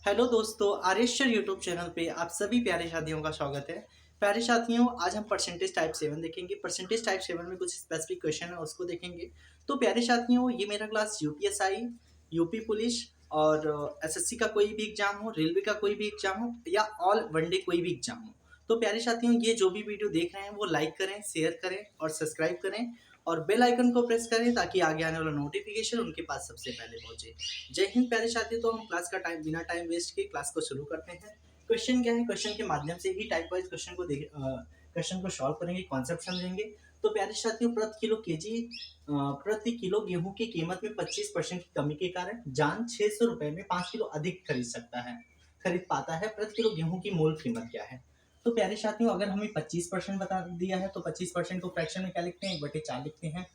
Hello दोस्तों, आर्यश्वर YouTube channel पे आप सभी प्यारे साथियों का स्वागत है। प्यारे साथियों, आज हम परसेंटेज टाइप 7 देखेंगे। परसेंटेज टाइप 7 में कुछ स्पेसिफिक क्वेश्चन है, उसको देखेंगे। तो प्यारे साथियों, ये मेरा क्लास यूपीएसआई, यूपी पुलिस और एसएससी का कोई भी एग्जाम हो, रेलवे का कोई भी एग्जाम हो या ऑल वनडे कोई भी एग्जाम हो। तो प्यारे साथियों, ये जो भी वीडियो देख रहे हैं वो लाइक करें, शेयर करें और सब्सक्राइब करें और बेल आइकन को प्रेस करें ताकि आगे आने वाला नोटिफिकेशन उनके पास सबसे पहले पहुंचे। जय हिंद प्यारे साथियों। तो हम क्लास का टाइम बिना टाइम वेस्ट के क्लास को शुरू करते हैं। क्वेश्चन क्या है, क्वेश्चन के माध्यम से ही टाइप वाइज क्वेश्चन को सॉल्व करेंगे, कॉन्सेप्ट समझेंगे। तो प्यारे साथियों, प्रति किलो गेहूं की कीमत में 25% की कमी के कारण जान 600 रुपए में 5 किलो अधिक खरीद पाता है। प्रति किलो गेहूं की मूल कीमत क्या है? तो प्यारे साथियों, अगर हमें 25% बता दिया है तो 25% को फ्रैक्शन में क्या लिखते हैं, 1/4 लिखते हैं।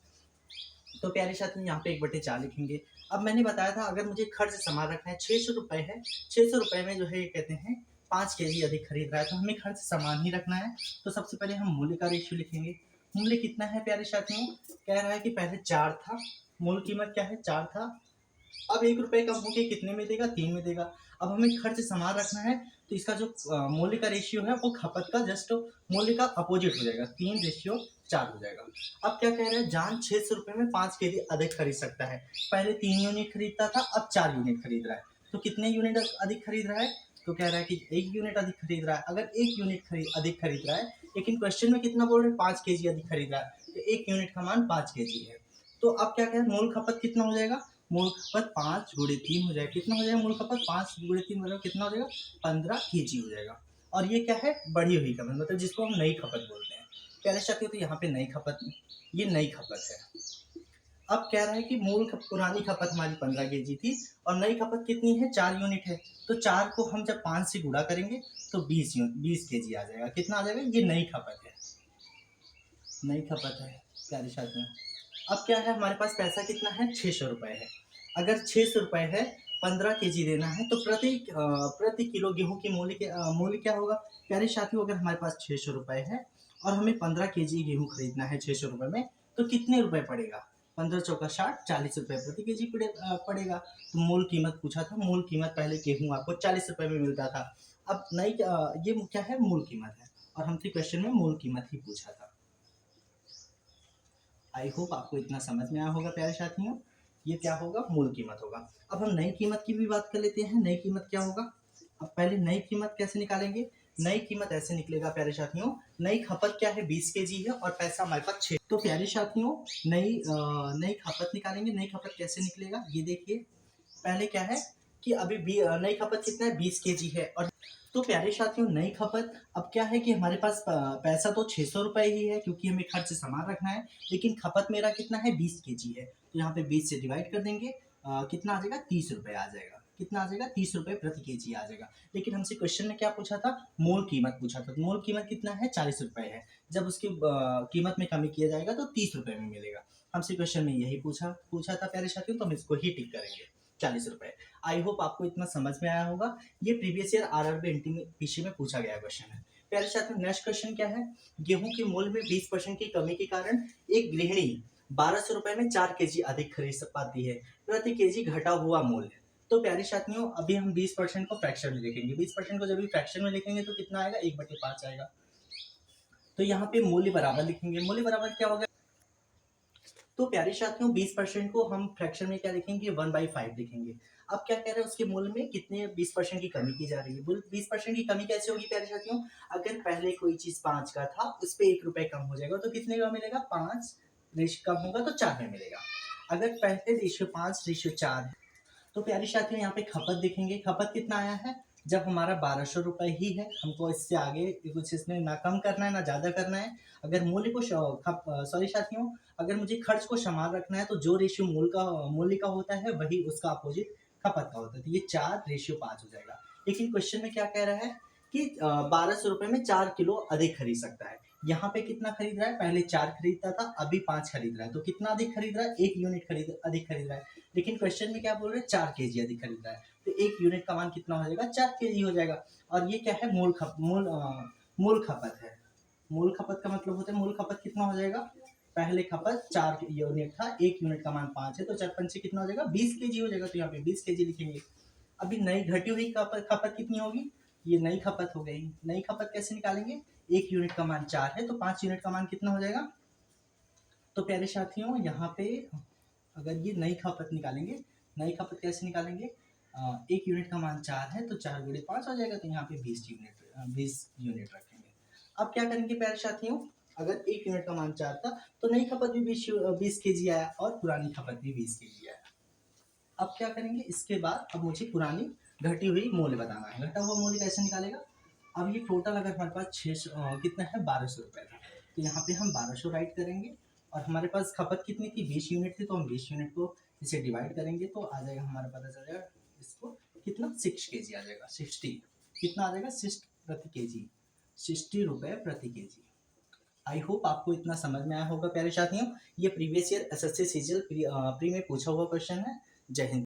तो प्यारे साथियों, यहाँ पे 1/4 लिखेंगे। अब मैंने बताया था, अगर मुझे खर्च सामान रखना है, 600 रुपए है, 600 रुपए में जो है ये कहते हैं 5 केजी अधिक खरीद रहा है, तो हमें खर्च सामान ही रखना है। तो सबसे पहले हम मूल्य का रेशियो लिखेंगे। मूल्य कितना है प्यारे साथियों? कह रहा है कि पहले 4 था, मूल कीमत क्या है, 4 था। अब 1 रुपए कम होके कितने में देगा, 3 में देगा। अब हमें खर्च सामान रखना है, तो इसका जो मूल्य का रेशियो है वो खपत का जस्ट मूल्य का अपोजिट हो जाएगा, 3:4 हो जाएगा। अब क्या कह रहे हैं, जान 600 रुपए में 5 केजी अधिक खरीद सकता है। पहले 3 यूनिट खरीदता था, अब 4 यूनिट खरीद रहा है। तो कितने यूनिट अधिक खरीद रहा है? तो कह रहा है कि 1 यूनिट अधिक खरीद रहा है। अगर 1 यूनिट अधिक खरीद रहा है, लेकिन क्वेश्चन में कितना बोल रहे हैं, 5 केजी अधिक खरीद रहा है, तो 1 यूनिट का मान 5 केजी है। तो अब क्या कहें, मूल खपत कितना हो जाएगा? मूल खपत 5 × 3 हो जाएगा। कितना हो जाएगा मूल खपत? 5 × 3 हो जाएगा, कितना हो जाएगा? 15 केजी हो जाएगा। और ये क्या है, बढ़ी हुई खपत, मतलब जिसको हम नई खपत बोलते हैं। पहले शक्ति तो यहाँ पे नई खपत, ये नई खपत है। अब कह रहा है कि पुरानी खपत हमारी 15 केजी थी और नई खपत कितनी है, 4 यूनिट है। तो 4 को हम जब 5 से गुणा करेंगे तो 20 केजी आ जाएगा। कितना आ जाएगा? ये नई खपत है, नई खपत है प्यारे साथियों। अब क्या है, हमारे पास पैसा कितना है, 600 रुपए है। अगर 600 रुपए है, 15 केजी देना है, तो प्रति किलो गेहूं की मूल्य क्या होगा प्यारे साथियों? अगर हमारे पास 600 रुपए है और हमें 15 केजी गेहूं खरीदना है 600 रुपए में, तो कितने रुपए पड़ेगा? 15 चौका 60, 40 रुपए प्रति केजी पड़ेगा। तो मूल कीमत पूछा था, मूल कीमत पहले गेहूं आपको 40 रुपए में मिलता था। अब ये क्या है, मूल कीमत है, और हमसे क्वेश्चन में मूल कीमत ही पूछा था। आई होप आपको इतना समझ में आया होगा प्यारे साथियों। ये क्या होगा, मूल कीमत होगा। अब हम नई कीमत की भी बात कर लेते हैं। नई कीमत क्या होगा? अब पहले नई कीमत कैसे निकालेंगे? नई कीमत ऐसे निकलेगा प्यारे साथियों, नई खपत क्या है, 20 केजी है और पैसा हमारे पास 6। तो प्यारे साथियों, नई खपत निकालेंगे। नई खपत कैसे निकलेगा, ये देखिए। पहले क्या है कि अभी नई खपत कितना है, 20 केजी है। और तो प्यारे साथियों, नई खपत अब क्या है कि हमारे पास पैसा तो 600 रुपए ही है, क्योंकि हमें खर्च सामान रखना है। लेकिन खपत मेरा कितना है, 20 केजी है। तो यहाँ पे 20 से डिवाइड कर देंगे, कितना आ जाएगा, 30 रुपए आ जाएगा। कितना आ जाएगा, 30 रुपए प्रति केजी आ जाएगा। लेकिन हमसे क्वेश्चन में क्या पूछा था, मूल कीमत पूछा था। तो मूल कीमत कितना है, 40 रुपए है। जब उसकी कीमत में कमी किया जाएगा तो 30 रुपए में मिलेगा। हमसे क्वेश्चन में यही पूछा था प्यारे साथियों, तो हम इसको ही टिक करेंगे, 40 रुपए। आई होप आपको इतना समझ में आया होगा। ये प्रीवियस ईयर आरआरबी एनटीपीसी में पूछा गया क्वेश्चन है। प्यारे साथियों, नेक्स्ट क्वेश्चन क्या है, गेहूं के मूल्य में 20% की कमी के कारण एक गृहिणी 1200 रुपए में 4 केजी अधिक खरीद पाती है। प्रति केजी घटा हुआ मूल्य। तो प्यारे साथियों, अभी हम 20% को फ्रैक्शन में लिखेंगे। 20% को जब भी फ्रैक्शन में लिखेंगे तो कितना आएगा, 1/5 आएगा। तो यहाँ पे मूल्य बराबर लिखेंगे। मूल्य बराबर क्या होगा? तो प्यारे साथियों, 20% को हम फ्रैक्शन में क्या लिखेंगे, 1/5 लिखेंगे। अब क्या कह रहे हैं, उसके मूल्य में कितने 20% की कमी की जा रही है। 20% की कमी कैसे होगी प्यारे साथियों? अगर पहले कोई चीज 5 का था, उस पर 1 रुपए कम हो जाएगा, तो कितने का मिलेगा, 5 रेशियो कम होगा तो 4 में मिलेगा। अगर पहले रेशियो 5:4 है, तो प्यारे साथियों यहाँ पे खपत देखेंगे। खपत कितना आया है, जब हमारा 1200 रुपए ही है, हमको इससे आगे कुछ इसमें ना कम करना है ना ज्यादा करना है। अगर मूल्य को सॉरी साथियों, अगर मुझे खर्च को समान रखना है, तो जो रेशियो मूल्य का होता है वही उसका अपोजिट खपत का होता है। तो ये 4:5 हो जाएगा। लेकिन क्वेश्चन में क्या कह रहा है कि 1200 रुपए में 4 किलो अधिक खरीद सकता है। यहाँ पे कितना खरीद रहा है, पहले 4 खरीदता था, अभी 5 खरीद रहा है। तो कितना अधिक खरीद रहा है, 1 यूनिट अधिक खरीद रहा है। लेकिन क्वेश्चन में क्या बोल रहे हैं, 4 केजी अधिक खरीद रहा है। तो 1 यूनिट का मान कितना हो जाएगा, 4 केजी हो जाएगा। और ये क्या है, मूल खपत है। मूल खपत का मतलब होता है, मूल खपत कितना हो जाएगा, पहले खपत 4 यूनिट था, 1 यूनिट का मान 5 है, तो 4 पंचे कितना हो जाएगा, 20 केजी हो जाएगा। तो यहाँ पे 20 केजी लिखेंगे। अभी नई घटी हुई खपत कितनी होगी, ये नई खपत हो गई। नई खपत कैसे निकालेंगे, 1 यूनिट का मान 4 है तो 5 यूनिट का मान कितना हो जाएगा। तो प्यारे साथियों यहाँ पे अगर ये नई खपत निकालेंगे, नई खपत कैसे निकालेंगे, 1 यूनिट का मान 4 है तो 4 गुणे 5 हो जाएगा, तो यहाँ पे 20 यूनिट रखेंगे। अब क्या करेंगे प्यारे साथियों, अगर 1 यूनिट का मान 4 था तो नई खपत भी 20 केजी आया और पुरानी खपत भी 20 केजी आया। अब क्या करेंगे, इसके बाद अब मुझे पुरानी घटी हुई मूल्य बताना है। घटा हुआ मूल्य कैसे निकालेगा, अब ये टोटल अगर हमारे पास 600 कितना है 1200 रुपये था, तो यहाँ पे हम 1200 राइट करेंगे और हमारे पास खपत कितनी थी 20 यूनिट थी, तो हम 20 यूनिट को इसे डिवाइड करेंगे तो आ जाएगा, हमारा पता चल जाएगा इसको कितना 6 केजी आ जाएगा। 60 कितना आ जाएगा 60 प्रति केजी, 60 रुपये प्रति केजी। आई होप आपको इतना समझ में आया होगा प्यारे साथियों। ये previous year SSC CGL pre में पूछा हुआ क्वेश्चन है। जय हिंद।